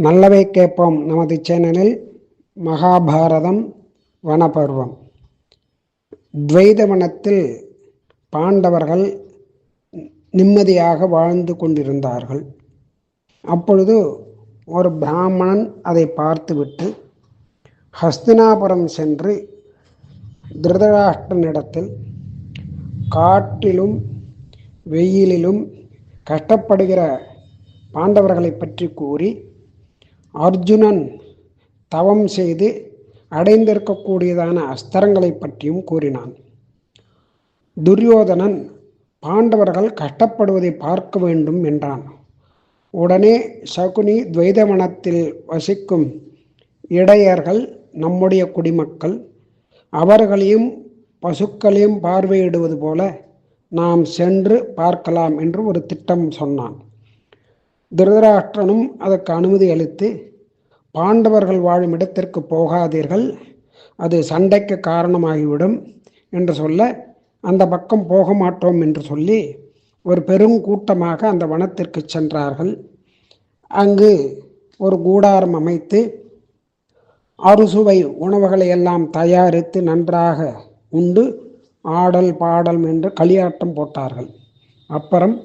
நல்லவை கேட்போம் நமது சேனலில் மகாபாரதம் வனப்பருவம். துவைதவனத்தில் பாண்டவர்கள் நிம்மதியாக வாழ்ந்து கொண்டிருந்தார்கள். அப்பொழுது ஒரு பிராமணன் அதை பார்த்துவிட்டு ஹஸ்தினாபுரம் சென்று திருதராஷ்டிரனிடத்தில் காட்டிலும் வெயிலிலும் கஷ்டப்படுகிற பாண்டவர்களை பற்றி கூறி அர்ஜுனன் தவம் செய்து அடைந்திருக்கக்கூடியதான அஸ்திரங்களை பற்றியும் கூறினான். துரியோதனன் பாண்டவர்கள் கஷ்டப்படுவதை பார்க்க வேண்டும் என்றான். உடனே சகுனி துவைதவனத்தில் வசிக்கும் இடையர்கள் நம்முடைய குடிமக்கள், அவர்களையும் பசுக்களையும் பார்வையிடுவது போல நாம் சென்று பார்க்கலாம் என்று ஒரு திட்டம் சொன்னான். திருதராஷ்டிரனும் அதற்கு அனுமதி அளித்து, பாண்டவர்கள் வாழும் இடத்திற்கு போகாதீர்கள், அது சண்டைக்கு காரணமாகிவிடும் என்று சொல்ல, அந்த பக்கம் போக மாட்டோம் என்று சொல்லி ஒரு பெரும் கூட்டமாக அந்த வனத்திற்கு சென்றார்கள். அங்கு ஒரு கூடாரம் அமைத்து அறுசுவை உணவுகளை எல்லாம் தயாரித்து நன்றாக உண்டு ஆடல் பாடல் என்று களியாட்டம் போட்டார்கள். அப்புறம்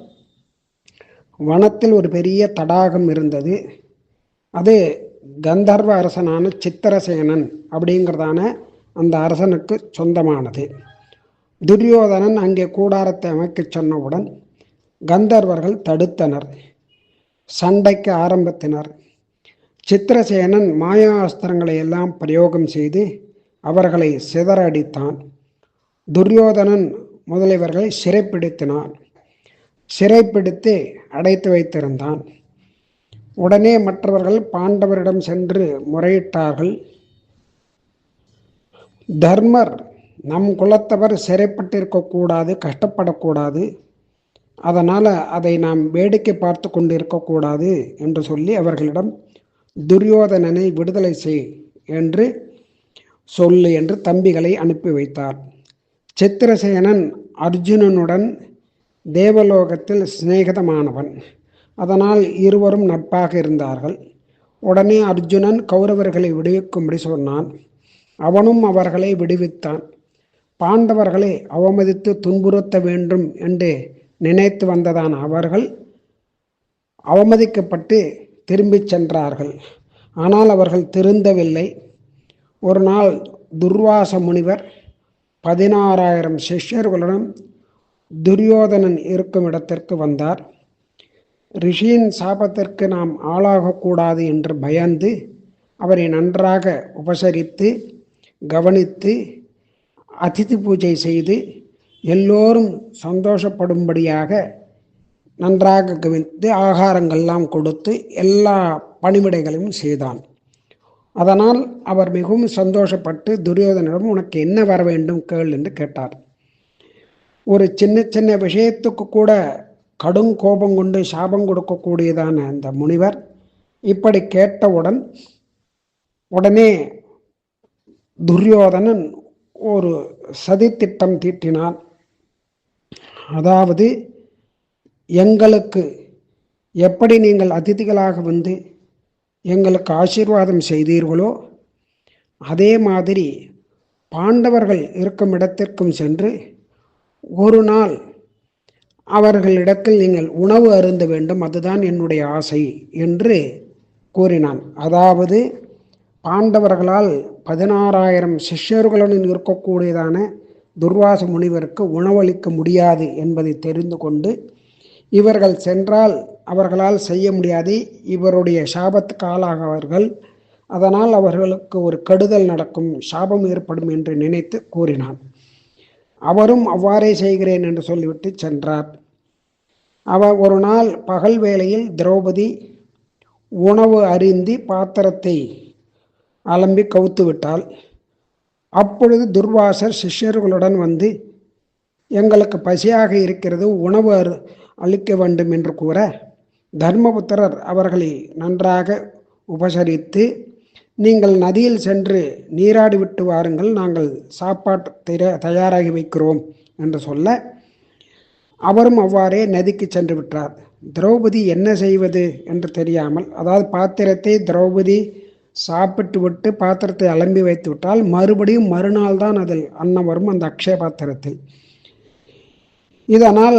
வனத்தில் ஒரு பெரிய தடாகம் இருந்தது. அது கந்தர்வ அரசனான சித்திரசேனன் அப்படிங்கிறதான அந்த அரசனுக்கு சொந்தமானது. துரியோதனன் அங்கே கூடாரத்தை அமைக்க சொன்னவுடன் கந்தர்வர்கள் தடுத்தனர், சண்டைக்கு ஆரம்பித்தனர். சித்திரசேனன் மாயா அஸ்திரங்களை எல்லாம் பிரயோகம் செய்து அவர்களை சிதறடித்தான். துரியோதனன் முதலியவர்களை சிறைப்பிடித்தினான். சிறைப்பிடித்து அடைத்து வைத்திருந்தான். உடனே மற்றவர்கள் பாண்டவரிடம் சென்று முறையிட்டார்கள். தர்மர் நம் குலத்தவர் சிறைப்பட்டிருக்கக்கூடாது, கஷ்டப்படக்கூடாது, அதனால் அதை நாம் வேடிக்கை பார்த்து கொண்டு இருக்கக்கூடாது என்று சொல்லி அவர்களிடம் துரியோதனனை விடுதலை செய் என்று சொல்லு என்று தம்பிகளை அனுப்பி வைத்தார். சித்திரசேனன் அர்ஜுனனுடன் தேவலோகத்தில் சிநேகிதமானவன், அதனால் இருவரும் நட்பாக இருந்தார்கள். உடனே அர்ஜுனன் கௌரவர்களை விடுவிக்கும்படி சொன்னான். அவனும் அவர்களை விடுவித்தான். பாண்டவர்களை அவமதித்து துன்புறுத்த வேண்டும் என்று நினைத்து வந்ததான அவர்கள் அவமதிக்கப்பட்டு திரும்பிச் சென்றார்கள். ஆனால் அவர்கள் திருந்தவில்லை. ஒரு நாள் துர்வாச முனிவர் 16,000 சிஷ்யர்களுடன் துரியோதனன் இருக்கும் இடத்திற்கு வந்தார். ரிஷியின் சாபத்திற்கு நாம் ஆளாகக்கூடாது என்று பயந்து அவரை நன்றாக உபசரித்து கவனித்து அதிதி பூஜை செய்து எல்லோரும் சந்தோஷப்படும்படியாக நன்றாக கவனித்து ஆகாரங்கள்லாம் கொடுத்து எல்லா பணிவிடைகளையும் செய்தான். அதனால் அவர் மிகவும் சந்தோஷப்பட்டு துரியோதனிடம் உனக்கு என்ன வர வேண்டும் கேள் என்று கேட்டார். ஒரு சின்ன சின்ன விஷயத்துக்கு கூட கடும் கோபம் கொண்டு சாபம் கொடுக்கக்கூடியதான அந்த முனிவர் இப்படி கேட்டவுடன் உடனே துரியோதனன் ஒரு சதித்திட்டம் தீட்டினான். அதாவது, எங்களுக்கு எப்படி நீங்கள் அதிதிகளாக வந்து எங்களுக்கு ஆசீர்வாதம் செய்தீர்களோ அதே மாதிரி பாண்டவர்கள் இருக்கும் இடத்திற்கும் சென்று ஒரு நாள் அவர்களிடத்தில் நீங்கள் உணவு அருந்த வேண்டும், அதுதான் என்னுடைய ஆசை என்று கூறினான். அதாவது, பாண்டவர்களால் 16,000 சிஷ்யர்களுடன் இருக்கக்கூடியதான துர்வாச முனிவருக்கு உணவளிக்க முடியாது என்பதை தெரிந்து கொண்டு, இவர்கள் சென்றால் அவர்களால் செய்ய முடியாது, இவருடைய சாபத்துக்கு ஆளாகவர்கள், அதனால் அவர்களுக்கு ஒரு கெடுதல் நடக்கும், சாபம் ஏற்படும் என்று நினைத்து கூறினான். அவரும் அவ்வாறே செய்கிறேன் என்று சொல்லிவிட்டு சென்றார். அவர் ஒரு நாள் பகல் வேளையில் திரௌபதி உணவு அருந்தி பாத்திரத்தை அலம்பி கவுத்து விட்டாள். அப்பொழுது துர்வாசர் சிஷ்யர்களுடன் வந்து எங்களுக்கு பசியாக இருக்கிறது, உணவு அளிக்க வேண்டும் என்று கூற தர்மபுத்திரர் அவர்களை நன்றாக உபசரித்து, நீங்கள் நதியில் சென்று நீராடி விட்டு வாருங்கள், நாங்கள் சாப்பாட்டு தயாராகி வைக்கிறோம் என்று சொல்ல அவரும் அவ்வாறே நதிக்கு சென்று விட்டார். திரௌபதி என்ன செய்வது என்று தெரியாமல், அதாவது பாத்திரத்தை திரௌபதி சாப்பிட்டு விட்டு பாத்திரத்தை அலம்பி வைத்து விட்டால் மறுபடியும் மறுநாள் தான் அதில் அன்னம் வரும், அந்த அக்ஷய பாத்திரத்தில். இதனால்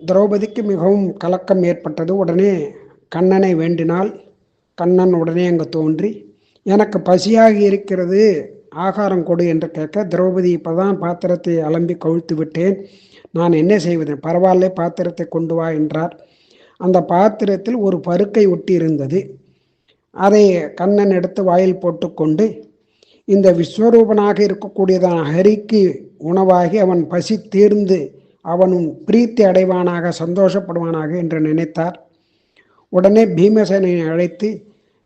திரௌபதிக்கு மிகவும் கலக்கம் ஏற்பட்டது. உடனே கண்ணனை வேண்டினாள். கண்ணன் உடனே அங்கு தோன்றி, எனக்கு பசியாக இருக்கிறது, ஆகாரம் கொடு என்று கேட்க, திரௌபதி இப்போதான் பாத்திரத்தை அலம்பி கவிழ்த்து விட்டேன், நான் என்ன செய்வது, பரவாயில்ல பாத்திரத்தை கொண்டு வா என்றார். அந்த பாத்திரத்தில் ஒரு பருக்கை ஒட்டி இருந்தது. அதை கண்ணன் எடுத்து வாயில் போட்டுக்கொண்டு, இந்த விஸ்வரூபனாக இருக்கக்கூடியதான ஹரிக்கு உணவாகி அவன் பசி தீர்ந்து அவனும் பிரீத்தி அடைவானாக, சந்தோஷப்படுவானாக என்று நினைத்தார். உடனே பீமசேனை அழைத்து,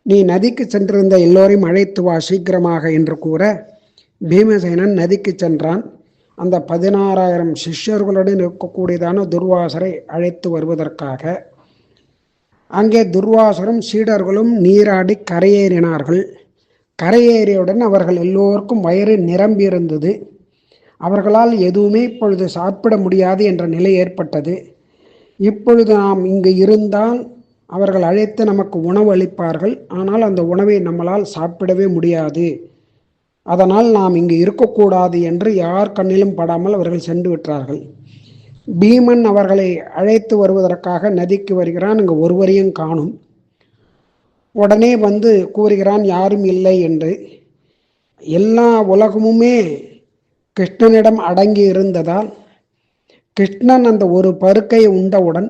நீ நதிக்கு சென்றிருந்த எல்லோரையும் அழைத்து வா சீக்கிரமாக என்று கூற, பீமசேனன் நதிக்கு சென்றான். அந்த 16,000 சிஷ்யர்களுடன் இருக்கக்கூடியதான துர்வாசரை அழைத்து வருவதற்காக. அங்கே துர்வாசரும் சீடர்களும் நீராடி கரையேறினார்கள். கரையேறியவுடன் அவர்கள் எல்லோருக்கும் வயிறு நிரம்பியிருந்தது. அவர்களால் எதுவுமே இப்பொழுது சாப்பிட முடியாது என்ற நிலை ஏற்பட்டது. இப்பொழுது நாம் இங்கு இருந்தால் அவர்கள் அழைத்து நமக்கு உணவு அளிப்பார்கள், ஆனால் அந்த உணவை நம்மளால் சாப்பிடவே முடியாது, அதனால் நாம் இங்கு இருக்கக்கூடாது என்று யார் கண்ணிலும் படாமல் அவர்கள் சென்று விட்டார்கள். பீமன் அவர்களை அழைத்து வருவதற்காக நதிக்கு வருகிறான். இங்கு ஒருவரையும் காணும். உடனே வந்து கூறுகிறான் யாரும் இல்லை என்று. எல்லா உலகமுமே கிருஷ்ணனிடம் அடங்கி இருந்ததால் கிருஷ்ணன் அந்த ஒரு பருக்கையை உண்டவுடன்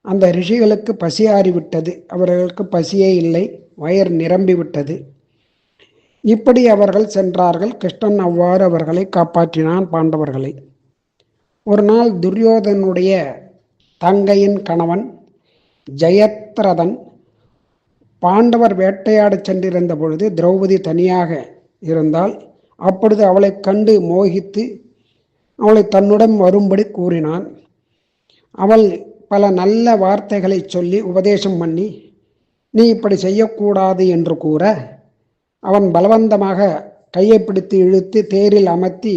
அந்த ரிஷிகளுக்கு பசியாறிவிட்டது. அவர்களுக்கு பசியே இல்லை, வயிறு நிரம்பிவிட்டது. இப்படி அவர்கள் சென்றார்கள். கிருஷ்ணன் அவ்வாறு அவர்களை காப்பாற்றினான், பாண்டவர்களை. ஒரு நாள் துரியோதனுடைய தங்கையின் கணவன் ஜெயத்ரதன் பாண்டவர் வேட்டையாடச் சென்றிருந்த பொழுது திரௌபதி தனியாக இருந்தால், அப்பொழுது அவளை கண்டு மோகித்து அவளை தன்னுடன் வரும்படி கூறினான். அவள் பல நல்ல வார்த்தைகளை சொல்லி உபதேசம் பண்ணி, நீ இப்படி செய்யக்கூடாது என்று கூற, அவன் பலவந்தமாக கையை பிடித்து இழுத்து தேரில் அமர்த்தி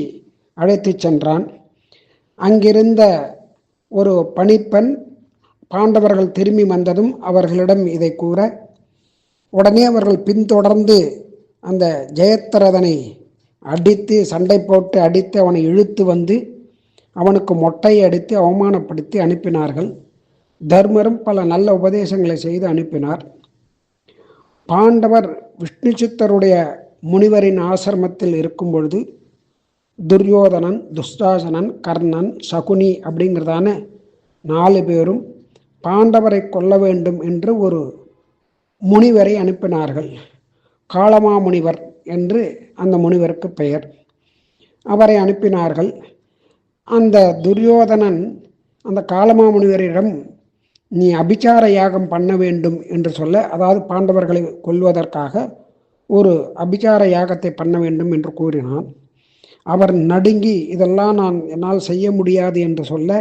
அழைத்து சென்றான். அங்கிருந்த ஒரு பணிப்பெண் பாண்டவர்கள் திரும்பி வந்ததும் அவர்களிடம் இதை கூற, உடனே அவர்கள் பின்தொடர்ந்து அந்த ஜெயத்ரதனை அடித்து, சண்டை போட்டு அடித்து அவனை இழுத்து வந்து அவனுக்கு மொட்டையை அடித்து அவமானப்படுத்தி அனுப்பினார்கள். தர்மரும் பல நல்ல உபதேசங்களை செய்து அனுப்பினார். பாண்டவர் விஷ்ணு சித்தருடைய முனிவரின் ஆசிரமத்தில் இருக்கும் பொழுது துரியோதனன், துஷ்டாசனன், கர்ணன், சகுனி அப்படிங்கிறதான 4 பேரும் பாண்டவரை கொல்ல வேண்டும் என்று ஒரு முனிவரை அனுப்பினார்கள். காளமா முனிவர் என்று அந்த முனிவருக்கு பெயர். அவரை அனுப்பினார்கள். அந்த துரியோதனன் அந்த காளமா முனிவரிடம் நீ அபிச்சார யாகம் பண்ண வேண்டும் என்று சொல்ல, அதாவது பாண்டவர்களை கொல்வதற்காக ஒரு அபிச்சார யாகத்தை பண்ண வேண்டும் என்று கூறினான். அவர் நடுங்கி இதெல்லாம் என்னால் செய்ய முடியாது என்று சொல்ல,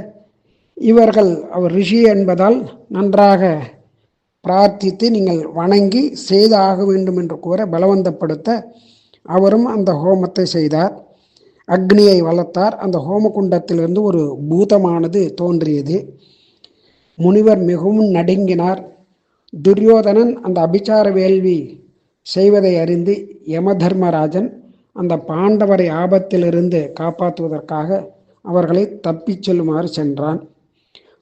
இவர்கள் அவர் ரிஷி என்பதால் நன்றாக பிரார்த்தித்து நீங்கள் வணங்கி செய்து ஆக வேண்டும் என்று கூற பலவந்தப்படுத்த அவரும் அந்த ஹோமத்தை செய்தார். அக்னியை வளர்த்தார். அந்த ஹோமகுண்டத்திலிருந்து ஒரு பூதமானது தோன்றியது. முனிவர் மிகவும் நடுங்கினார். துரியோதனன் அந்த அபிச்சார வேள்வி செய்வதை அறிந்து யமதர்மராஜன் அந்த பாண்டவரை ஆபத்திலிருந்து காப்பாற்றுவதற்காக அவர்களை தப்பிச் செல்லுமாறு சென்றான்.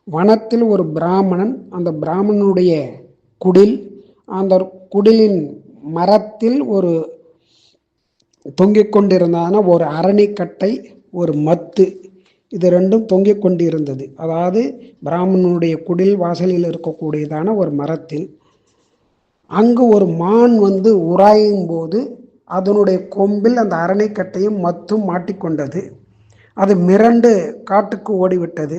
வனத்தில் ஒரு பிராமணன், அந்த பிராமணனுடைய குடில், அந்த குடிலின் மரத்தில் ஒரு தொங்கிக் கொண்டிருந்ததான ஒரு அரணிக்கட்டை, ஒரு மத்து, இது ரெண்டும் தொங்கிக் கொண்டிருந்தது. அதாவது பிராமணனுடைய குடில் வாசலில் இருக்கக்கூடியதான ஒரு மரத்தில். அங்கு ஒரு மான் வந்து உராயும் போது அதனுடைய கொம்பில் அந்த அரணைக்கட்டையும் மத்தும் மாட்டிக்கொண்டது. அது மிரண்டு காட்டுக்கு ஓடிவிட்டது.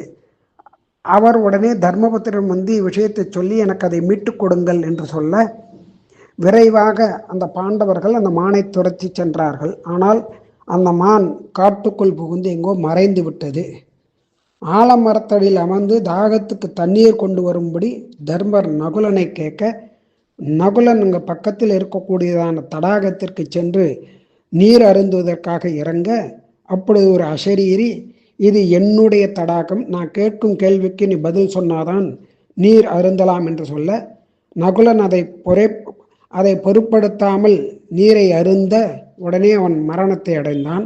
அவர் உடனே தர்மபுத்திரன் வந்து விஷயத்தை சொல்லி எனக்கு அதை மீட்டு கொடுங்கள் என்று சொல்ல, விரைவாக அந்த பாண்டவர்கள் அந்த மானை துரத்தி சென்றார்கள். ஆனால் அந்த மான் காட்டுக்குள் புகுந்து எங்கோ மறைந்து விட்டது. ஆலமரத்தடியில் அமர்ந்து தாகத்துக்கு தண்ணீர் கொண்டு வரும்படி தர்மர் நகுலனை கேட்க, நகுலன் அங்கே பக்கத்தில் இருக்கக்கூடியதான தடாகத்திற்கு சென்று நீர் அருந்துவதற்காக இறங்க, அப்பொழுது ஒரு அசரீரி, இது என்னுடைய தடாகம், நான் கேட்கும் கேள்விக்கு நீ பதில் சொன்னாதான் நீர் அருந்தலாம் என்று சொல்ல, நகுலன் அதை பொருட்படுத்தாமல் நீரை அருந்த உடனே அவன் மரணத்தை அடைந்தான்.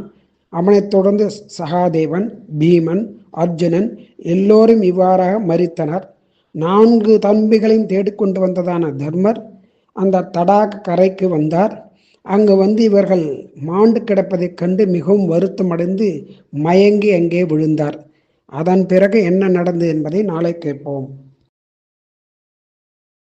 அவனைத் தொடர்ந்து சகாதேவன், பீமன், அர்ஜுனன் எல்லோரும் இவ்வாறாக மரித்தனர். 4 தம்பிகளையும் தேடிக்கொண்டு வந்ததான தர்மர் அந்த தடாக கரைக்கு வந்தார். அங்கு வந்து இவர்கள் மாண்டு கிடப்பதைக் கண்டு மிகவும் வருத்தமடைந்து மயங்கி அங்கே விழுந்தார். அதன் பிறகு என்ன நடந்தது என்பதை நாளை கேட்போம்.